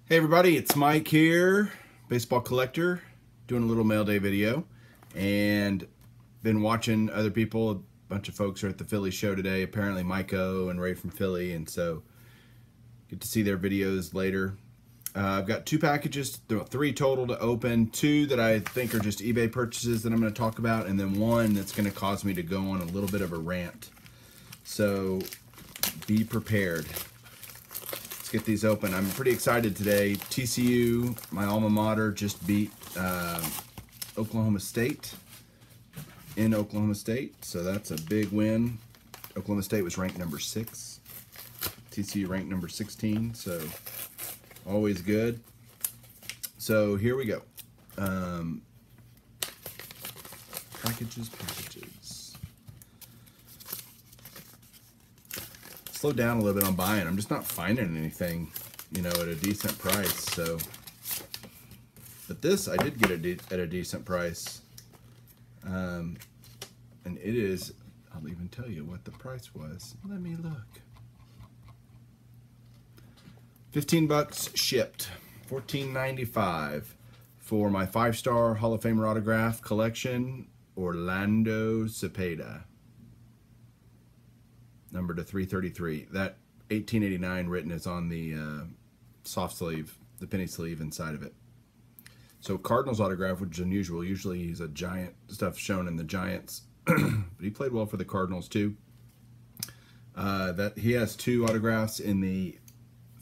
Hey everybody, it's Mike here, baseball collector, doing a little mail day video, and been watching other people. A bunch of folks are at the Philly show today, apparently Mike-O and Ray from Philly, and so get to see their videos later. I've got two packages, three total to open, two that I think are just eBay purchases that I'm going to talk about, and then one that's going to cause me to go on a little bit of a rant. So be prepared. Get these open. I'm pretty excited today. TCU, my alma mater, just beat Oklahoma State in Oklahoma State, so that's a big win. Oklahoma State was ranked number 6. TCU ranked number 16, so always good. So here we go. Packages. Slow down a little bit on buying. I'm just not finding anything, at a decent price. So, but this I did get at a decent price, and it is. I'll even tell you what the price was. Let me look. $15 shipped. $14.95 for my 5-star Hall of Famer autograph collection, Orlando Cepeda. Number to 333. That 1889 written is on the soft sleeve, the penny sleeve inside of it. So Cardinals autograph, which is unusual. Usually he's a Giant, stuff shown in the Giants, but he played well for the Cardinals too. That he has 2 autographs in the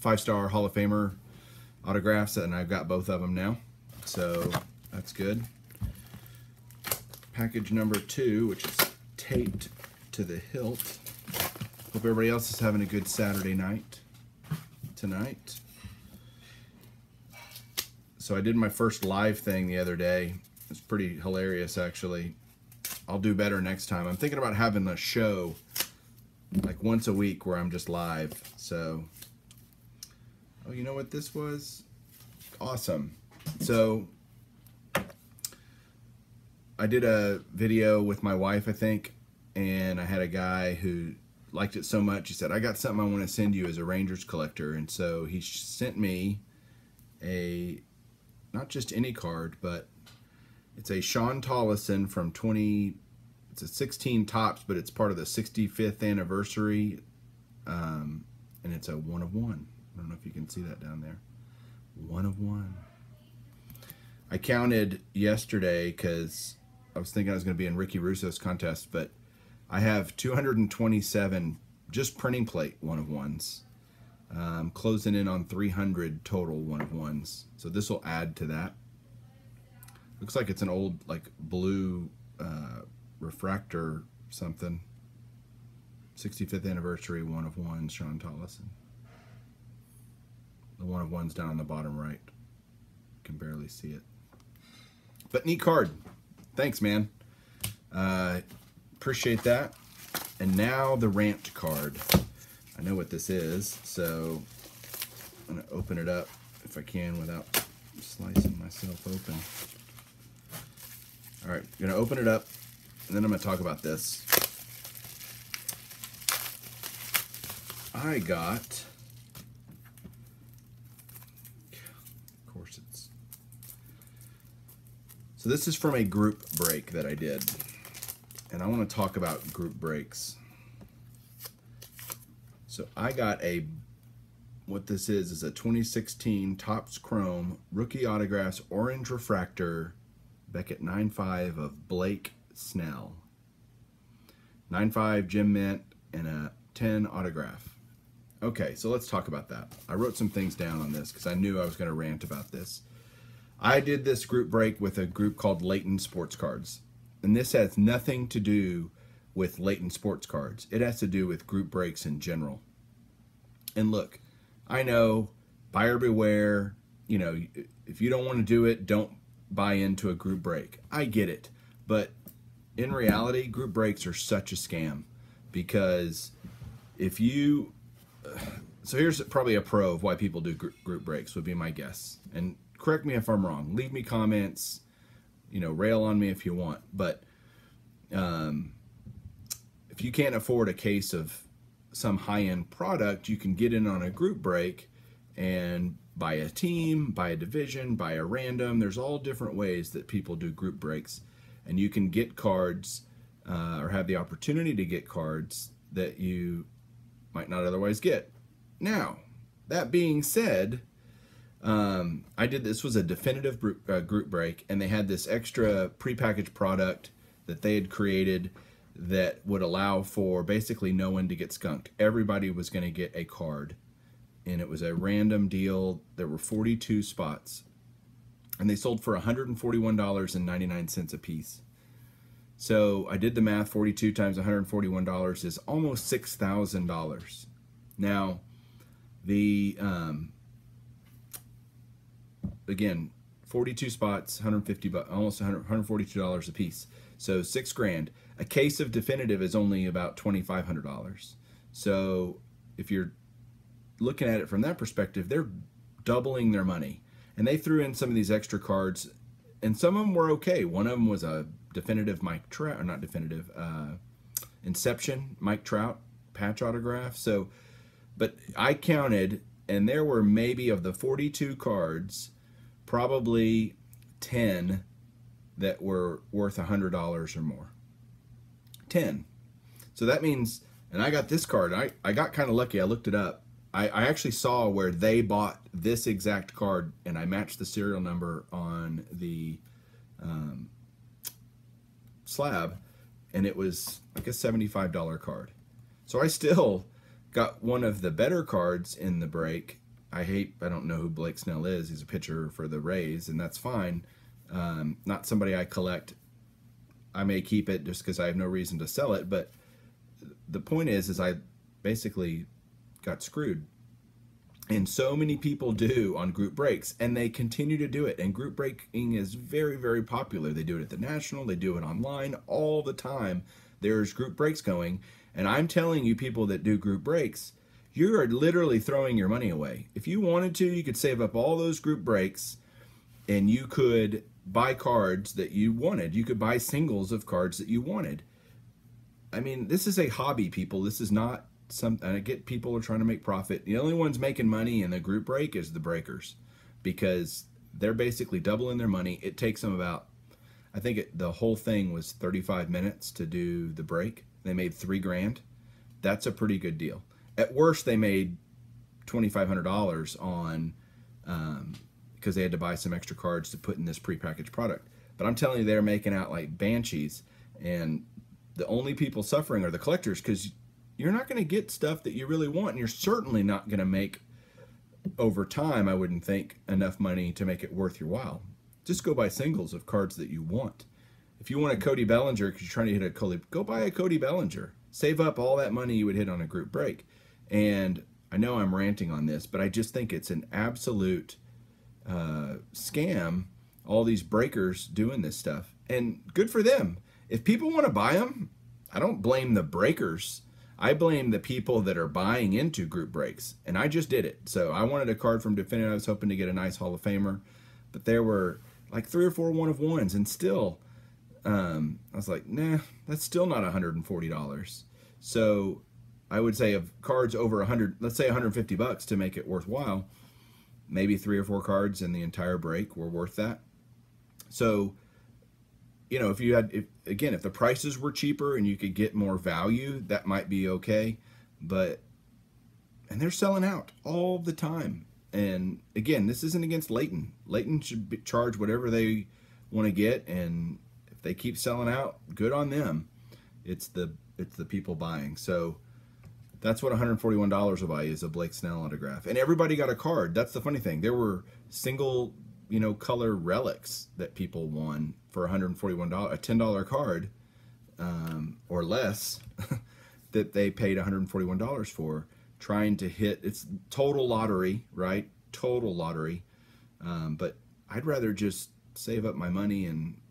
5-star Hall of Famer autographs, and I've got both of them now, so that's good. Package number 2, which is taped to the hilt. Hope everybody else is having a good Saturday night tonight. So I did my first live thing the other day. It's pretty hilarious, actually. I'll do better next time. I'm thinking about having a show like once a week where I'm just live. So, oh, you know what this was? Awesome. So I did a video with my wife, I think, and I had a guy who liked it so much, he said, I got something I want to send you as a Rangers collector. And so he sent me not just any card, but it's a Shawn Tolleson from it's a 16 Topps, but it's part of the 65th anniversary. And it's a 1 of 1. I don't know if you can see that down there. 1 of 1. I counted yesterday because I was thinking I was going to be in Ricky Russo's contest, but I have 227 just printing plate 1 of 1s. Closing in on 300 total 1 of 1s. So this will add to that. Looks like it's an old blue refractor something. 65th anniversary 1 of 1, Shawn Tolleson. The 1 of 1's down on the bottom right. Can barely see it. But neat card. Thanks, man. Appreciate that. And now the rant card. I know what this is, so I'm going to open it up if I can without slicing myself open. All right, I'm going to open it up, and then I'm going to talk about this. I got, of course it's, so this is from a group break that I did. And I want to talk about group breaks. So I got what this is a 2016 Topps Chrome Rookie Autographs Orange Refractor Beckett 9.5 of Blake Snell. 9.5 Gem Mint and a 10 autograph. Okay, so let's talk about that. I wrote some things down on this because I knew I was going to rant about this. I did this group break with a group called Layton Sports Cards. And this has nothing to do with Layton Sports Cards. It has to do with group breaks in general. And look, I know, buyer beware, if you don't want to do it, don't buy into a group break. I get it. But in reality, group breaks are such a scam because if you... So here's probably a pro of why people do group breaks would be my guess. And correct me if I'm wrong. Leave me comments. Rail on me if you want, but if you can't afford a case of some high-end product, you can get in on a group break and by a team, by a division, by a random. There's all different ways that people do group breaks, and you can get cards or have the opportunity to get cards that you might not otherwise get. Now, that being said, this was a definitive group break, and they had this extra prepackaged product that they had created that would allow for basically no one to get skunked. Everybody was going to get a card, and it was a random deal. There were 42 spots, and they sold for $141.99 a piece. So I did the math. 42 times $141 is almost $6,000. Now, again, 42 spots, 150, almost $142 a piece. So $6,000. A case of definitive is only about $2,500. So if you're looking at it from that perspective, they're doubling their money. And they threw in some of these extra cards, and some of them were okay. One of them was a definitive Mike Trout, or not definitive, Inception Mike Trout patch autograph. So, but I counted, and there were maybe, of the 42 cards, probably 10 that were worth $100 or more. 10. So that means, and I got this card. I got kind of lucky. I looked it up. I actually saw where they bought this exact card, and I matched the serial number on the slab, and it was like a $75 card. So I still got one of the better cards in the break. I don't know who Blake Snell is. He's a pitcher for the Rays, and that's fine. Not somebody I collect. I may keep it just because I have no reason to sell it, but the point is I basically got screwed. And so many people do on group breaks, and they continue to do it. And group breaking is very, very popular. They do it at the National, they do it online all the time. There's group breaks going, and I'm telling you, people that do group breaks, you are literally throwing your money away. If you wanted to, you could save up all those group breaks, and you could buy cards that you wanted. You could buy singles of cards that you wanted. I mean, this is a hobby, people. This is not something. I get people are trying to make profit. The only ones making money in the group break is the breakers, because they're basically doubling their money. It takes them about, I think the whole thing was 35 minutes to do the break. They made $3,000. That's a pretty good deal. At worst, they made $2,500 on because they had to buy some extra cards to put in this prepackaged product. But I'm telling you, they're making out like banshees, and the only people suffering are the collectors, because you're not going to get stuff that you really want, and you're certainly not going to make, over time, I wouldn't think, enough money to make it worth your while. Just go buy singles of cards that you want. If you want a Cody Bellinger because you're trying to hit a Cody, go buy a Cody Bellinger. Save up all that money you would hit on a group break. And I know I'm ranting on this, but I just think it's an absolute scam, all these breakers doing this stuff. And good for them. If people want to buy them, I don't blame the breakers. I blame the people that are buying into group breaks. And I just did it. So I wanted a card from Definitive. I was hoping to get a nice Hall of Famer. But there were like 3 or 4 one-of-ones. And still, I was like, nah, that's still not $140. So I would say of cards over 100, let's say 150 bucks to make it worthwhile, maybe 3 or 4 cards in the entire break were worth that. So, you know, if you had, if the prices were cheaper and you could get more value, that might be okay. But, and they're selling out all the time. And again, this isn't against Leighton. Leighton should charge whatever they want to get, and if they keep selling out, good on them. It's the people buying. So that's what $141 will buy, is a Blake Snell autograph. And everybody got a card. That's the funny thing. There were single, color relics that people won for $141, a $10 card or less that they paid $141 for, trying to hit. It's total lottery, right? Total lottery. But I'd rather just save up my money, and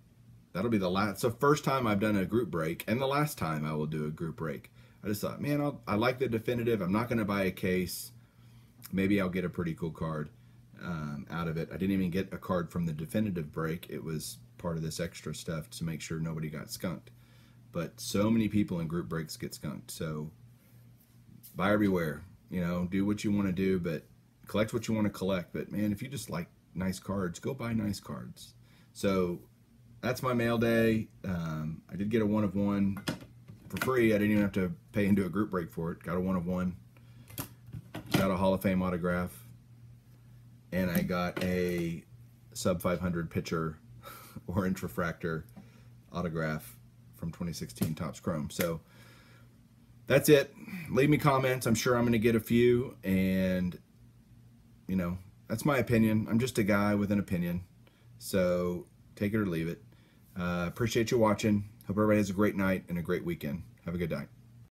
that'll be the last. So first time I've done a group break, and the last time I will do a group break. I just thought, man, I like the Definitive. I'm not going to buy a case. Maybe I'll get a pretty cool card out of it. I didn't even get a card from the Definitive break. It was part of this extra stuff to make sure nobody got skunked. But so many people in group breaks get skunked. So buyer beware. Do what you want to do, but collect what you want to collect. But man, if you just like nice cards, go buy nice cards. So that's my mail day. I did get a 1 of 1 for free. I didn't even have to pay into a group break for it. Got a 1 of 1. Got a Hall of Fame autograph. And I got a sub 500 pitcher orange refractor autograph from 2016 Topps Chrome. So that's it. Leave me comments. I'm sure I'm going to get a few. And, you know, that's my opinion. I'm just a guy with an opinion. So take it or leave it. Appreciate you watching. Hope everybody has a great night and a great weekend. Have a good night.